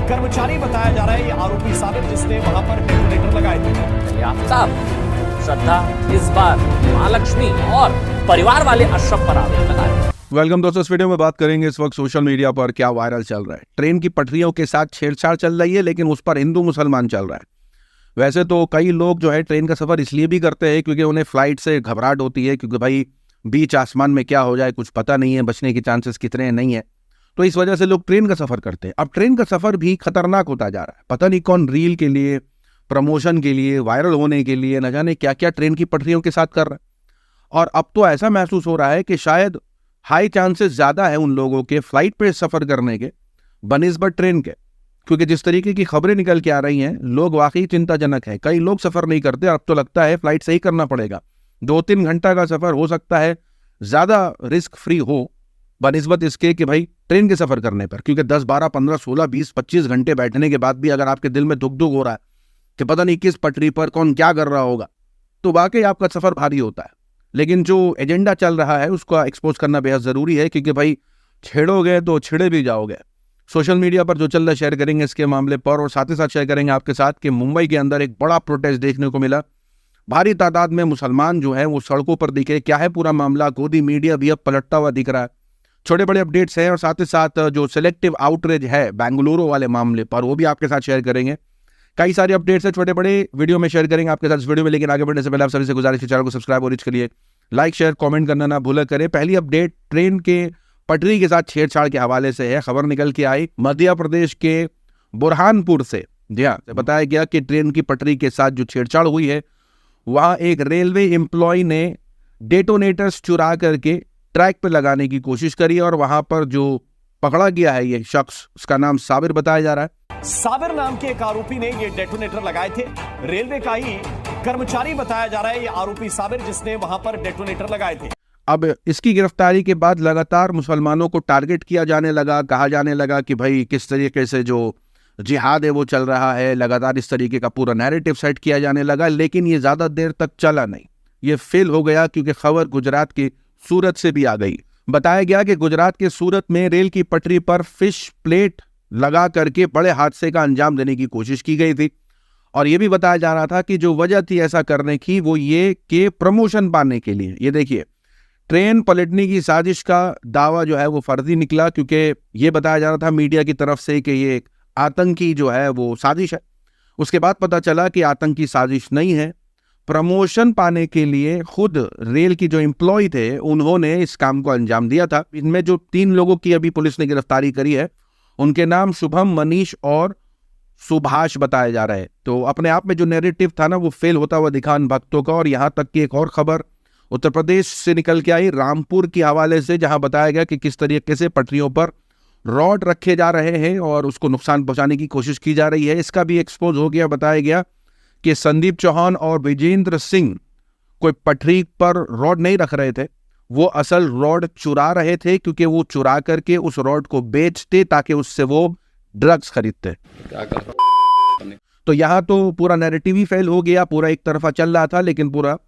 कर्मचारी बताया जा रहा है ये आरोपी साबिर जिसने वहां पर डेटोनेटर लगाए थे। आफ्ताब, श्रद्धा इस बार महालक्ष्मी और परिवार वाले अशरफ पर आरोप लगाए। वेलकम दोस्तों, इस वीडियो में बात करेंगे इस वक्त सोशल मीडिया पर क्या वायरल चल रहा है। ट्रेन की पटरियों के साथ छेड़छाड़ चल रही है, लेकिन उस पर हिंदू मुसलमान चल रहा है। वैसे तो कई लोग जो है ट्रेन का सफर इसलिए भी करते हैं क्योंकि उन्हें फ्लाइट से घबराहट होती है, क्योंकि भाई बीच आसमान में क्या हो जाए कुछ पता नहीं है, बचने के चांसेस कितने हैं नहीं है, तो इस वजह से लोग ट्रेन का सफर करते हैं। अब ट्रेन का सफर भी खतरनाक होता जा रहा है। पता नहीं कौन रील के लिए, प्रमोशन के लिए, वायरल होने के लिए न जाने क्या क्या ट्रेन की पटरियों के साथ कर रहा है। और अब तो ऐसा महसूस हो रहा है कि शायद हाई चांसेस ज्यादा है उन लोगों के फ्लाइट पे सफर करने के बनिस्बत ट्रेन के, क्योंकि जिस तरीके की खबरें निकल के आ रही हैं लोग वाकई चिंताजनक है। कई लोग सफर नहीं करते, अब तो लगता है फ्लाइट से ही करना पड़ेगा। 2-3 घंटा का सफर हो सकता है ज्यादा रिस्क फ्री हो बनिस्बत इसके कि भाई ट्रेन के सफर करने पर, क्योंकि 10, 12, 15, 16, 20, 25 घंटे बैठने के बाद भी अगर आपके दिल में दुख दुख हो रहा है कि पता नहीं किस पटरी पर कौन क्या कर रहा होगा, तो वाकई आपका सफर भारी होता है। लेकिन जो एजेंडा चल रहा है उसका एक्सपोज करना बेहद जरूरी है, क्योंकि भाई छेड़ोगे तो छिड़े भी जाओगे। सोशल मीडिया पर जो चल रहा है शेयर करेंगे इसके मामले पर, और साथ ही साथ शेयर करेंगे आपके साथ कि मुंबई के अंदर एक बड़ा प्रोटेस्ट देखने को मिला। भारी तादाद में मुसलमान जो है वो सड़कों पर दिखे। क्या है पूरा मामला, गोदी मीडिया भी अब पलटता हुआ दिख रहा है। छोटे बड़े अपडेट्स हैं, और साथ ही साथ जो सिलेक्टिव आउटरीच है बेंगलुरु वाले मामले पर वो भी आपके साथ शेयर करेंगे। कई सारे अपडेट्स है छोटे बड़े, वीडियो में शेयर करेंगे आपके साथ इस वीडियो में। लेकिन आगे बढ़ने से पहले आप सभी से गुजारिश है चैनल को सब्सक्राइब और रीच के लिए लाइक शेयर कमेंट करना ना भूला करें। पहली अपडेट ट्रेन के पटरी के साथ छेड़छाड़ के हवाले से है। खबर निकल के आई मध्य प्रदेश के बुरहानपुर से। जी हाँ, बताया गया कि ट्रेन की पटरी के साथ जो छेड़छाड़ हुई है वहां एक रेलवे एम्प्लॉय ने डेटोनेटर्स चुरा करके ट्रैक पर लगाने की कोशिश करी, और वहां पर जो पकड़ा गया है ये शख्स, उसका नाम साबिर बताया जा रहा है। साबिर नाम के एक आरोपी ने ये डेटोनेटर लगाए थे। रेलवे का ही कर्मचारी बताया जा रहा है ये आरोपी साबिर जिसने वहां पर डेटोनेटर लगाए थे। अब इसकी गिरफ्तारी के बाद लगातार मुसलमानों को टारगेट किया जाने लगा। कहा जाने लगा कि भाई किस तरीके से जो जिहाद है वो चल रहा है। लगातार इस तरीके का पूरा नैरेटिव सेट किया जाने लगा, लेकिन ये ज्यादा देर तक चला नहीं। ये फेल हो गया क्योंकि खबर गुजरात की सूरत से भी आ गई। बताया गया कि गुजरात के सूरत में रेल की पटरी पर फिश प्लेट लगा करके बड़े हादसे का अंजाम देने की कोशिश की गई थी। और यह भी बताया जा रहा था कि जो वजह थी ऐसा करने की वो ये कि प्रमोशन पाने के लिए। ये देखिए, ट्रेन पलटने की साजिश का दावा जो है वो फर्जी निकला, क्योंकि ये बताया जा रहा था मीडिया की तरफ से कि ये एक आतंकी जो है वो साजिश है। उसके बाद पता चला कि आतंकी साजिश नहीं है। प्रमोशन पाने के लिए खुद रेल की जो एम्प्लॉय थे उन्होंने इस काम को अंजाम दिया था। इनमें जो 3 लोगों की अभी पुलिस ने गिरफ्तारी करी है उनके नाम शुभम, मनीष और सुभाष बताए जा रहे हैं। तो अपने आप में जो नैरेटिव था ना वो फेल होता हुआ दिखा इन भक्तों का। और यहाँ तक कि एक और खबर उत्तर प्रदेश से निकल के आई रामपुर के हवाले से, जहां बताया गया कि किस तरीके से पटरियों पर रॉड रखे जा रहे हैं और उसको नुकसान पहुंचाने की कोशिश की जा रही है। इसका भी एक्सपोज हो गया। बताया गया कि संदीप चौहान और विजेंद्र सिंह कोई पटरी पर रॉड नहीं रख रहे थे, वो असल रॉड चुरा रहे थे, क्योंकि वो चुरा करके उस रॉड को बेचते ताकि उससे वो ड्रग्स खरीदते। तो यहाँ तो पूरा नैरेटिव ही फेल हो गया। पूरा एक तरफा चल रहा था, लेकिन पूरा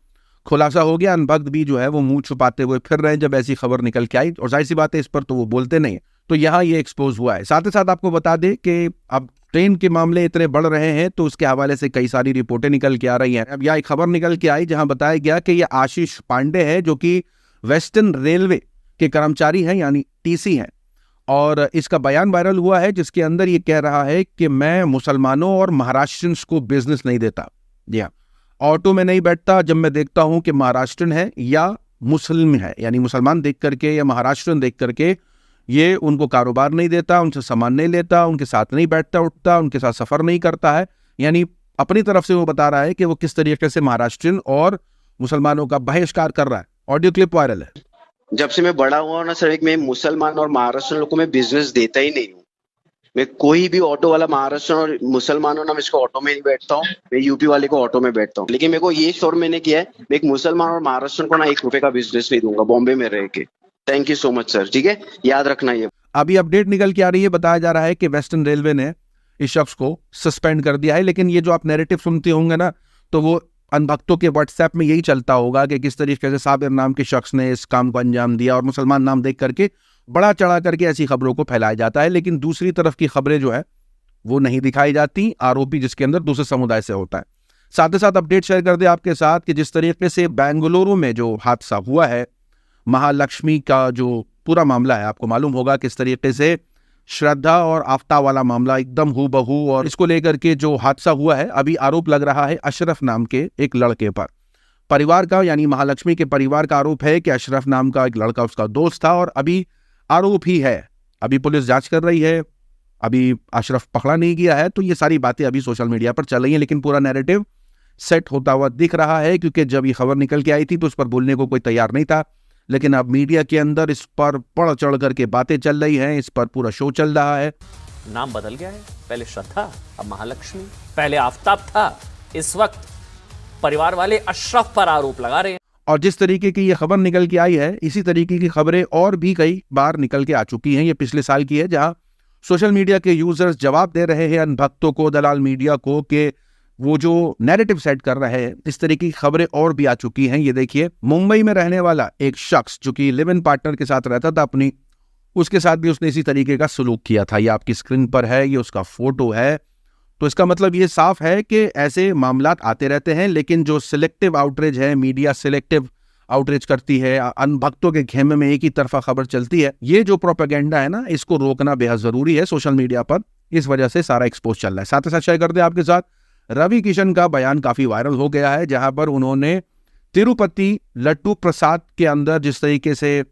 खुलासा हो गया। अनभक्त भी जो है वो मुंह छुपाते हुए फिर रहे जब ऐसी खबर निकल के आई, और जाहिर सी बात है इस पर तो वो बोलते नहीं। तो यहाँ ये एक्सपोज हुआ है। साथ ही साथ आपको बता दें कि अब ट्रेन के मामले इतने बढ़ रहे हैं तो उसके हवाले से कई सारी रिपोर्टें निकल के आ रही हैं। अब यह एक खबर निकल के आई जहां बताया गया कि ये आशीष पांडे है जो कि वेस्टर्न रेलवे के कर्मचारी हैं, यानी टीसी हैं। और इसका बयान वायरल हुआ है जिसके अंदर ये कह रहा है कि मैं मुसलमानों और महाराष्ट्रियंस को बिजनेस नहीं देता। जी हाँ, ऑटो में नहीं बैठता जब मैं देखता हूं कि महाराष्ट्रन है या मुस्लिम है, यानी मुसलमान देख करके या महाराष्ट्रन देख करके ये उनको कारोबार नहीं देता, उनसे सामान नहीं लेता, उनके साथ नहीं बैठता उठता, उनके साथ सफर नहीं करता है। यानी अपनी तरफ से वो बता रहा है कि वो किस तरीके से महाराष्ट्रियन और मुसलमानों का बहिष्कार कर रहा है। ऑडियो क्लिप वायरल है। जब से मैं बड़ा हुआ ना सर, एक मैं मुसलमान और महाराष्ट्र लोगों को मैं बिजनेस देता ही नहीं हूँ। मैं कोई भी ऑटो वाला महाराष्ट्र और मुसलमान हो ना, मैं इसको ऑटो में नहीं बैठता हूँ, मैं यूपी वाले को ऑटो में बैठता हूँ। लेकिन मेरे को ये श्योर मैंने किया है, मैं एक मुसलमान और महाराष्ट्र को ना 1 रुपए का बिजनेस नहीं दूंगा बॉम्बे में रह के। Thank you so much sir, ठीक है, याद रखना ये। अभी अपडेट निकल के आ रही है, बताया जा रहा है कि वेस्टर्न रेलवे ने इस शख्स को सस्पेंड कर दिया है। लेकिन ये जो आप नैरेटिव सुनते होंगे ना, तो वो अनभक्तों के व्हाट्सएप में यही चलता होगा कि किस तरीके से साबिर नाम के शख्स ने इस काम को अंजाम दिया, और मुसलमान नाम देख करके बड़ा चढ़ा करके ऐसी खबरों को फैलाया जाता है। लेकिन दूसरी तरफ की खबरें जो है वो नहीं दिखाई जाती, आरोपी जिसके अंदर दूसरे समुदाय से होता है। साथ ही साथ अपडेट शेयर कर दे आपके साथ कि जिस तरीके से बेंगलुरु में जो हादसा हुआ है, महालक्ष्मी का जो पूरा मामला है, आपको मालूम होगा किस तरीके से श्रद्धा और आफ्ताब वाला मामला एकदम हूबहू, और इसको लेकर के जो हादसा हुआ है, अभी आरोप लग रहा है अशरफ नाम के एक लड़के पर। परिवार का यानी महालक्ष्मी के परिवार का आरोप है कि अशरफ नाम का एक लड़का उसका दोस्त था और अभी आरोप ही है। अभी पुलिस जांच कर रही है, अभी अशरफ पकड़ा नहीं गया है। तो ये सारी बातें अभी सोशल मीडिया पर चल रही हैं, लेकिन पूरा नैरेटिव सेट होता हुआ दिख रहा है, क्योंकि जब ये खबर निकल के आई थी तो उस पर बोलने को कोई तैयार नहीं था, लेकिन अब मीडिया के अंदर इस पर बढ़ चढ़ करके बातें चल रही हैं, इस पर पूरा शो चल रहा है। नाम बदल गया है, पहले श्रद्धा अब महालक्ष्मी, पहले आफ्ताब था, इस वक्त परिवार वाले अशरफ पर आरोप लगा रहे हैं। और जिस तरीके की ये खबर निकल के आई है, इसी तरीके की खबरें और भी कई बार निकल के आ चुकी हैं। ये पिछले साल की है, जहां सोशल मीडिया के यूजर्स जवाब दे रहे हैं अन भक्तों को, दलाल मीडिया को, कि वो जो नैरेटिव सेट कर रहे हैं, इस तरीके की खबरें और भी आ चुकी हैं। ये देखिए, मुंबई में रहने वाला एक शख्स जो कि लिव इन पार्टनर के साथ रहता था अपनी, उसके साथ भी उसने इसी तरीके का सलूक किया था। ये आपकी स्क्रीन पर है, ये उसका फोटो है। तो इसका मतलब ये साफ है कि ऐसे मामलात आते रहते हैं, लेकिन जो सिलेक्टिव आउटरीच है, मीडिया सिलेक्टिव आउटरीच करती है, अनभक्तों के खेमे में एक ही तरफा खबर चलती है, ये जो प्रोपेगेंडा है ना, इसको रोकना बेहद जरूरी है सोशल मीडिया पर। इस वजह से सारा एक्सपोज चल रहा है। साथ ही साथ शेयर कर दे आपके साथ, रवि किशन का बयान काफी वायरल हो गया है, जहां पर उन्होंने तिरुपति लड्डू प्रसाद के अंदर जिस तरीके से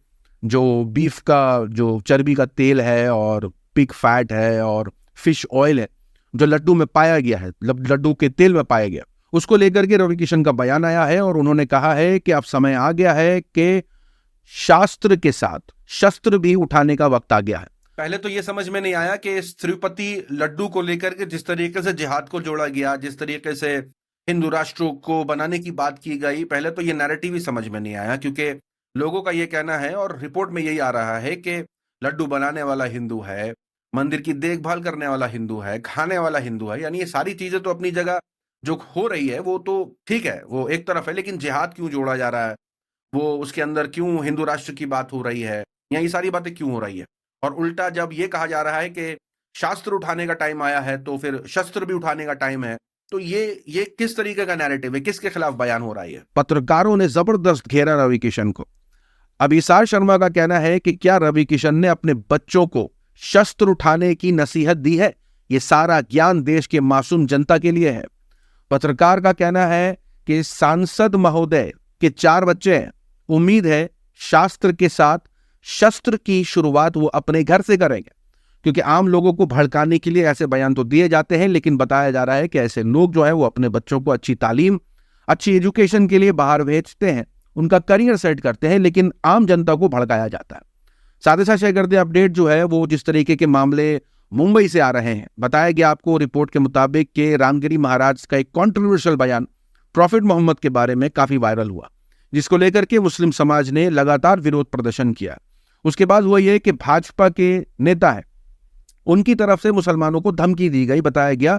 जो बीफ का जो चर्बी का तेल है और पिग फैट है और फिश ऑयल है जो लड्डू में पाया गया है, लड्डू के तेल में पाया गया, उसको लेकर के रवि किशन का बयान आया है और उन्होंने कहा है कि अब समय आ गया है कि शास्त्र के साथ शस्त्र भी उठाने का वक्त आ गया है। पहले तो ये समझ में नहीं आया कि इस तिरुपति लड्डू को लेकर के जिस तरीके से जिहाद को जोड़ा गया, जिस तरीके से हिंदू राष्ट्र को बनाने की बात की गई, पहले तो ये नैरेटिव ही समझ में नहीं आया, क्योंकि लोगों का ये कहना है और रिपोर्ट में यही आ रहा है कि लड्डू बनाने वाला हिंदू है, मंदिर की देखभाल करने वाला हिंदू है, खाने वाला हिंदू है। यानी ये सारी चीजें तो अपनी जगह जो हो रही है वो तो ठीक है, वो एक तरफ है, लेकिन जिहाद क्यों जोड़ा जा रहा है, वो उसके अंदर क्यों हिंदू राष्ट्र की बात हो रही है, या ये सारी बातें क्यों हो रही है। और उल्टा जब ये कहा जा रहा है कि शास्त्र उठाने का टाइम आया है तो फिर शस्त्र भी उठाने का टाइम है, तो ये किस तरीके का नैरेटिव है, किसके खिलाफ बयान हो रहा है। पत्रकारों ने जबरदस्त घेरा रवि किशन को। अभिसार शर्मा का कहना है कि क्या रवि किशन ने अपने बच्चों को शस्त्र उठाने की नसीहत दी है? ये सारा ज्ञान देश के मासूम जनता के लिए है। पत्रकार का कहना है कि सांसद महोदय के 4 बच्चे हैं, उम्मीद है शास्त्र के साथ शस्त्र की शुरुआत वो अपने घर से करेंगे, क्योंकि आम लोगों को भड़काने के लिए ऐसे बयान तो दिए जाते हैं, लेकिन बताया जा रहा है कि ऐसे लोग जो है वो अपने बच्चों को अच्छी तालीम, अच्छी एजुकेशन के लिए बाहर भेजते हैं, उनका करियर सेट करते हैं, लेकिन आम जनता को भड़काया जाता है। साथ ही साथ शेयर करते अपडेट जो है वो जिस तरीके के मामले मुंबई से आ रहे हैं। बताया गया आपको रिपोर्ट के मुताबिक कि रामगिरी महाराज का एक कॉन्ट्रोवर्शियल बयान प्रॉफिट मोहम्मद के बारे में काफी वायरल हुआ, जिसको लेकर के मुस्लिम समाज ने लगातार विरोध प्रदर्शन किया। उसके बाद हुआ यह कि भाजपा के नेता है, उनकी तरफ से मुसलमानों को धमकी दी गई। बताया गया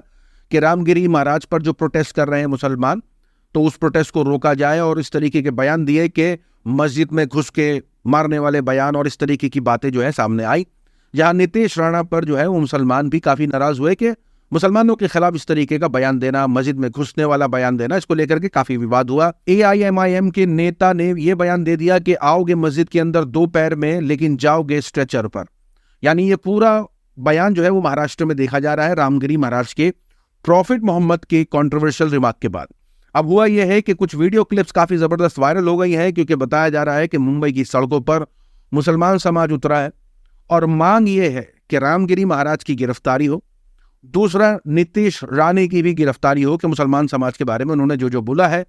कि रामगिरी महाराज पर जो प्रोटेस्ट कर रहे हैं मुसलमान, तो उस प्रोटेस्ट को रोका जाए, और इस तरीके के बयान दिए कि मस्जिद में घुस के मारने वाले बयान और इस तरीके की बातें जो है सामने आई, जहां नीतीश राणा पर जो है वो मुसलमान भी काफी नाराज हुए कि मुसलमानों के खिलाफ इस तरीके का बयान देना, मस्जिद में घुसने वाला बयान देना, इसको लेकर के काफी विवाद हुआ। AIMIM के नेता ने यह बयान दे दिया कि आओगे मस्जिद के अंदर 2 पैर में, लेकिन जाओगे स्ट्रेचर पर। यानी ये पूरा बयान जो है वो महाराष्ट्र में देखा जा रहा है रामगिरी महाराज के प्रॉफिट मोहम्मद के कॉन्ट्रोवर्शियल रिमार्क के बाद। अब हुआ यह है कि कुछ वीडियो क्लिप्स काफी जबरदस्त वायरल हो गई है, क्योंकि बताया जा रहा है कि मुंबई की सड़कों पर मुसलमान समाज उतरा है और मांग ये है कि रामगिरी महाराज की गिरफ्तारी हो, दूसरा नीतीश राणे की भी गिरफ्तारी हो, कि मुसलमान समाज के बारे में उन्होंने जो जो बोला है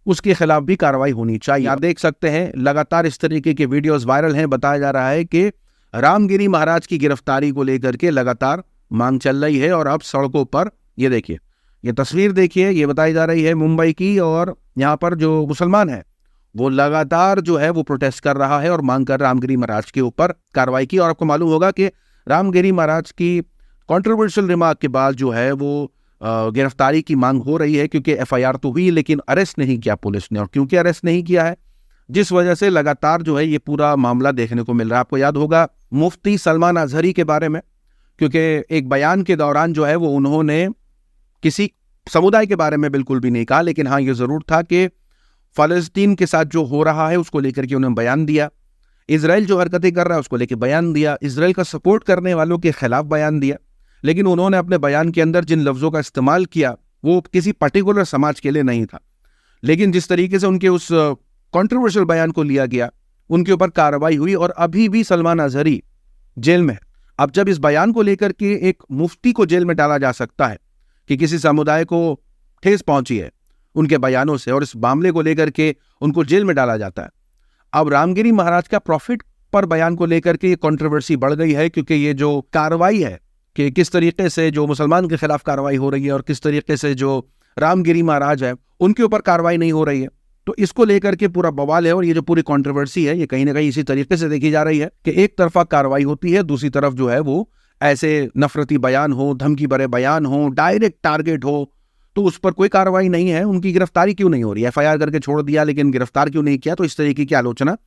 उसके खिलाफ भी कार्रवाई होनी चाहिए। आप देख सकते हैं लगातार इस तरीके के वीडियोस वायरल हैं। बताया जा रहा है कि रामगिरी महाराज की गिरफ्तारी को लेकर के लगातार मांग चल रही है, और अब सड़कों पर ये देखिए, ये तस्वीर देखिए, ये बताई जा रही है मुंबई की, और यहाँ पर जो मुसलमान है वो लगातार जो है वो प्रोटेस्ट कर रहा है और मांग कर रामगिरी महाराज के ऊपर कार्रवाई की। और आपको मालूम होगा कि रामगिरी महाराज की कंट्रोवर्शियल रिमार्क के बाद जो है वो गिरफ्तारी की मांग हो रही है, क्योंकि FIR तो हुई लेकिन अरेस्ट नहीं किया पुलिस ने, और क्योंकि अरेस्ट नहीं किया है जिस वजह से लगातार जो है ये पूरा मामला देखने को मिल रहा है। आपको याद होगा मुफ्ती सलमान अजहरी के बारे में, क्योंकि एक बयान के दौरान जो है वो उन्होंने किसी समुदाय के बारे में बिल्कुल भी नहीं कहा, लेकिन हाँ ये ज़रूर था कि फ़लस्तीन के साथ जो हो रहा है उसको लेकर के उन्होंने बयान दिया, इजराइल जो हरकतें कर रहा है उसको लेकर बयान दिया, इजराइल का सपोर्ट करने वालों के खिलाफ बयान दिया। लेकिन उन्होंने अपने बयान के अंदर जिन लफ्ज़ों का इस्तेमाल किया वो किसी पर्टिकुलर समाज के लिए नहीं था, लेकिन जिस तरीके से उनके उस कंट्रोवर्शियल बयान को लिया गया, उनके ऊपर कार्रवाई हुई और अभी भी सलमान अजहरी जेल में। अब जब इस बयान को लेकर के एक मुफ्ती को जेल में डाला जा सकता है कि किसी समुदाय को ठेस पहुंची है उनके बयानों से, और इस मामले को लेकर के उनको जेल में डाला जाता है। अब रामगिरी महाराज का प्रॉफिट पर बयान को लेकर के ये कंट्रोवर्सी बढ़ गई है, क्योंकि ये जो कार्रवाई है कि किस तरीके से जो मुसलमान के खिलाफ कार्रवाई हो रही है और किस तरीके से जो रामगिरी महाराज है उनके ऊपर कार्रवाई नहीं हो रही है, तो इसको लेकर के पूरा बवाल है। और ये जो पूरी कंट्रोवर्सी है ये कहीं ना कहीं इसी तरीके से देखी जा रही है कि एक तरफा कार्रवाई होती है, दूसरी तरफ जो है वो ऐसे नफरती बयान हो, धमकी भरे बयान हो, डायरेक्ट टारगेट हो, तो उस पर कोई कार्रवाई नहीं है। उनकी गिरफ्तारी क्यों नहीं हो रही? FIR करके छोड़ दिया लेकिन गिरफ्तार क्यों नहीं किया? तो इस तरीके की आलोचना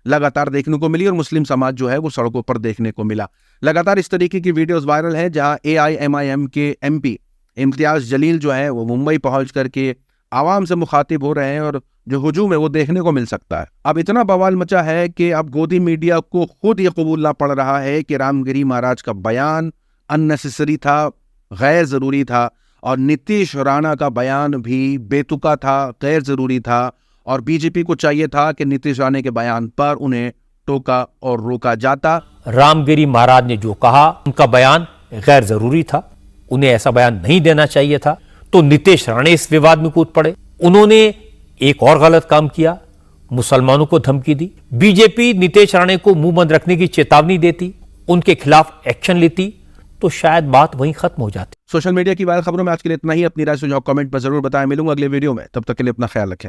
लगातार देखने को मिली और मुस्लिम समाज जो है वो सड़कों पर देखने को मिला। लगातार इस तरीके की वीडियोस वायरल है जहां AIMIM के MP इम्तियाज जलील जो है वो मुंबई पहुंच करके आवाम से मुखातिब हो रहे हैं और जो हुजूम है वो देखने को मिल सकता है। अब इतना बवाल मचा है कि अब गोदी मीडिया को खुद ये कबूलना पड़ रहा है कि रामगिरी महाराज का बयान अननेसेसरी था, गैर ज़रूरी था, और नीतीश राणा का बयान भी बेतुका था, गैर ज़रूरी था, और बीजेपी को चाहिए था कि नीतीश राणे के बयान पर उन्हें टोका और रोका जाता। रामगिरी महाराज ने जो कहा उनका बयान गैर जरूरी था, उन्हें ऐसा बयान नहीं देना चाहिए था, तो नीतीश राणे इस विवाद में कूद पड़े। उन्होंने एक और गलत काम किया, मुसलमानों को धमकी दी। बीजेपी नीतीश राणे को मुंह बंद रखने की चेतावनी देती, उनके खिलाफ एक्शन लेती, तो शायद बात वहीं खत्म हो जाती। सोशल मीडिया की वायरल खबरों में आज के लिए इतना ही। अपनी राय सुझाव कमेंट पर जरूर बताएं। मिलूंगा अगले वीडियो में, तब तक के लिए अपना ख्याल रखें।